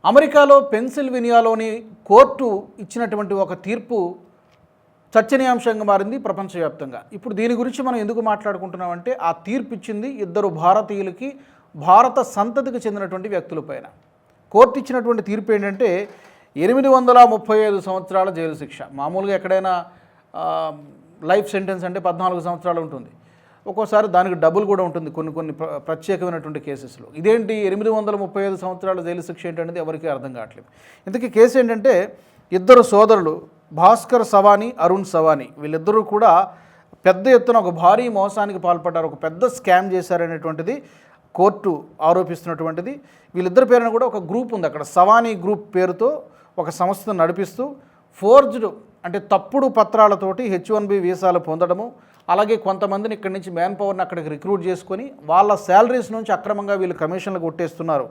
అమెరికాలో పెన్సిల్వేనియాలోని కోర్టు ఇచ్చినటువంటి ఒక తీర్పు చర్చనీయాంశంగా మారింది ప్రపంచవ్యాప్తంగా. ఇప్పుడు దీని గురించి మనం ఎందుకు మాట్లాడుకుంటున్నామంటే ఆ తీర్పు ఇచ్చింది ఇద్దరు భారతీయులకి, భారత సంతతికి చెందినటువంటి వ్యక్తులపైన. కోర్టు ఇచ్చినటువంటి తీర్పు ఏంటంటే 835 సంవత్సరాల జైలు శిక్ష. మామూలుగా ఎక్కడైనా లైఫ్ సెంటెన్స్ అంటే 14 సంవత్సరాలు ఉంటుంది. ఒక్కోసారి దానికి డబుల్ కూడా ఉంటుంది కొన్ని ప్రత్యేకమైనటువంటి కేసెస్లో. ఇదేంటి 835 సంవత్సరాల జైలు శిక్ష ఏంటనేది ఎవరికీ అర్థం కావట్లేదు. ఇంతకీ కేసు ఏంటంటే ఇద్దరు సోదరులు భాస్కర్ సవానీ, అరుణ్ సవానీ, వీళ్ళిద్దరూ కూడా పెద్ద ఎత్తున ఒక భారీ మోసానికి పాల్పడ్డారు, ఒక పెద్ద స్కామ్ చేశారనేటువంటిది కోర్టు ఆరోపిస్తున్నటువంటిది. వీళ్ళిద్దరి పేరున కూడా ఒక గ్రూప్ ఉంది అక్కడ, సవానీ గ్రూప్ పేరుతో ఒక సంస్థను నడిపిస్తూ ఫోర్జ్డ్ అంటే తప్పుడు పత్రాలతోటి H1B వీసాలు పొందడము, అలాగే కొంతమందిని ఇక్కడి నుంచి మ్యాన్ పవర్ని అక్కడికి రిక్రూట్ చేసుకొని వాళ్ళ శాలరీస్ నుంచి అక్రమంగా వీళ్ళు కమిషన్లు కొట్టేస్తున్నారు,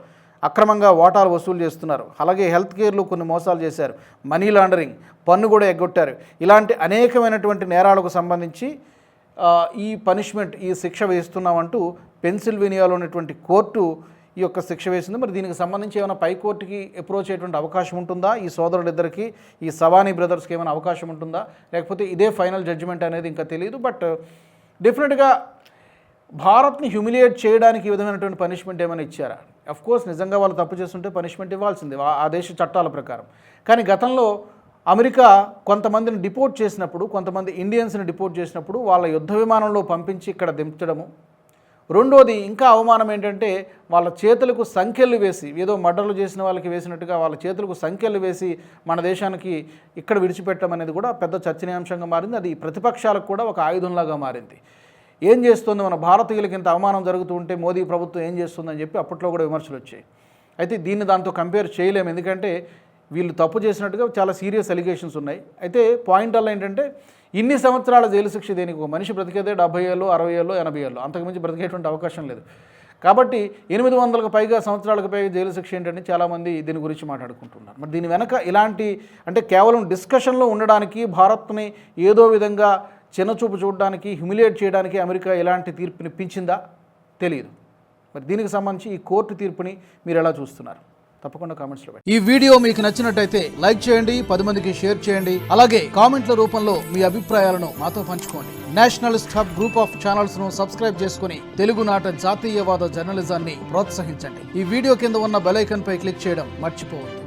అక్రమంగా వాటాలు వసూలు చేస్తున్నారు. అలాగే హెల్త్ కేర్లో కొన్ని మోసాలు చేశారు, మనీ లాండరింగ్, పన్ను కూడా ఎగ్గొట్టారు. ఇలాంటి అనేకమైనటువంటి నేరాలకు సంబంధించి ఈ పనిష్మెంట్, ఈ శిక్ష వేస్తున్నామంటూ పెన్సిల్వేనియాలో ఉన్నటువంటి కోర్టు ఈ యొక్క శిక్ష వేసింది. మరి దీనికి సంబంధించి ఏమైనా పై కోర్టుకి అప్రోచ్ అయ్యేటువంటి అవకాశం ఉంటుందా? ఈ సోదరులిద్దరికీ, ఈ సవానీ బ్రదర్స్కి ఏమైనా అవకాశం ఉంటుందా, లేకపోతే ఇదే ఫైనల్ జడ్జిమెంట్ అనేది ఇంకా తెలియదు. బట్ డెఫినెట్గా భారత్ని హ్యూమిలియేట్ చేయడానికి ఈ విధమైనటువంటి పనిష్మెంట్ ఏమైనా ఇచ్చారా? అఫ్కోర్స్ నిజంగా వాళ్ళు తప్పు చేస్తుంటే పనిష్మెంట్ ఇవ్వాల్సిందే ఆ దేశ చట్టాల ప్రకారం. కానీ గతంలో అమెరికా కొంతమందిని డిపోర్ట్ చేసినప్పుడు, కొంతమంది ఇండియన్స్ని డిపోర్ట్ చేసినప్పుడు వాళ్ళ యుద్ధ విమానంలో పంపించి ఇక్కడ దించడము. రెండోది ఇంకా అవమానం ఏంటంటే వాళ్ళ చేతులకు సంఖ్యలు వేసి, ఏదో మర్డర్లు చేసిన వాళ్ళకి వేసినట్టుగా వాళ్ళ చేతులకు సంఖ్యలు వేసి మన దేశానికి ఇక్కడ విడిచిపెట్టడం అనేది కూడా పెద్ద చర్చనీయాంశంగా మారింది. అది ప్రతిపక్షాలకు కూడా ఒక ఆయుధంలాగా మారింది. ఏం చేస్తుంది మన భారతీయులకి ఇంత అవమానం జరుగుతూ ఉంటే మోదీ ప్రభుత్వం ఏం చేస్తుందని చెప్పి అప్పట్లో కూడా విమర్శలు వచ్చాయి. అయితే దీన్ని దాంతో కంపేర్ చేయలేము, ఎందుకంటే వీళ్ళు తప్పు చేసినట్టుగా చాలా సీరియస్ అలిగేషన్స్ ఉన్నాయి. అయితే పాయింట్ అలా ఏంటంటే ఇన్ని సంవత్సరాల జైలు శిక్ష దేనికి? ఒక మనిషి బ్రతికేదే 70 ఏళ్ళు, 60 ఏళ్ళు, 80 ఏళ్ళు, అంతకుమించి బ్రతికేటువంటి అవకాశం లేదు. కాబట్టి 800కు పైగా సంవత్సరాలకు పైగా జైలు శిక్ష ఏంటంటే చాలామంది దీని గురించి మాట్లాడుకుంటున్నారు. మరి దీని వెనక ఇలాంటి అంటే కేవలం డిస్కషన్లో ఉండడానికి, భారత్ని ఏదో విధంగా చిన్నచూపు చూడడానికి, హ్యూమిలియేట్ చేయడానికి అమెరికా ఎలాంటి తీర్పునిప్పించిందా తెలియదు. మరి దీనికి సంబంధించి ఈ కోర్టు తీర్పుని మీరు ఎలా చూస్తున్నారు? తప్పకుండా కామెంట్స్లో పెట్టండి. ఈ వీడియో మీకు నచ్చినట్టయితే లైక్ చేయండి, 10 మందికి షేర్ చేయండి. అలాగే కామెంట్ల రూపంలో మీ అభిప్రాయాలను మాతో పంచుకోండి. Nationalist hub group of channels ను సబ్స్క్రైబ్ చేసుకుని తెలుగునాట జాతీయవాద జర్నలిజాన్ని ప్రోత్సహించండి. ఈ వీడియో కింద ఉన్న బెల్ ఐకాన్ పై క్లిక్ చేయడం మర్చిపోవద్దు.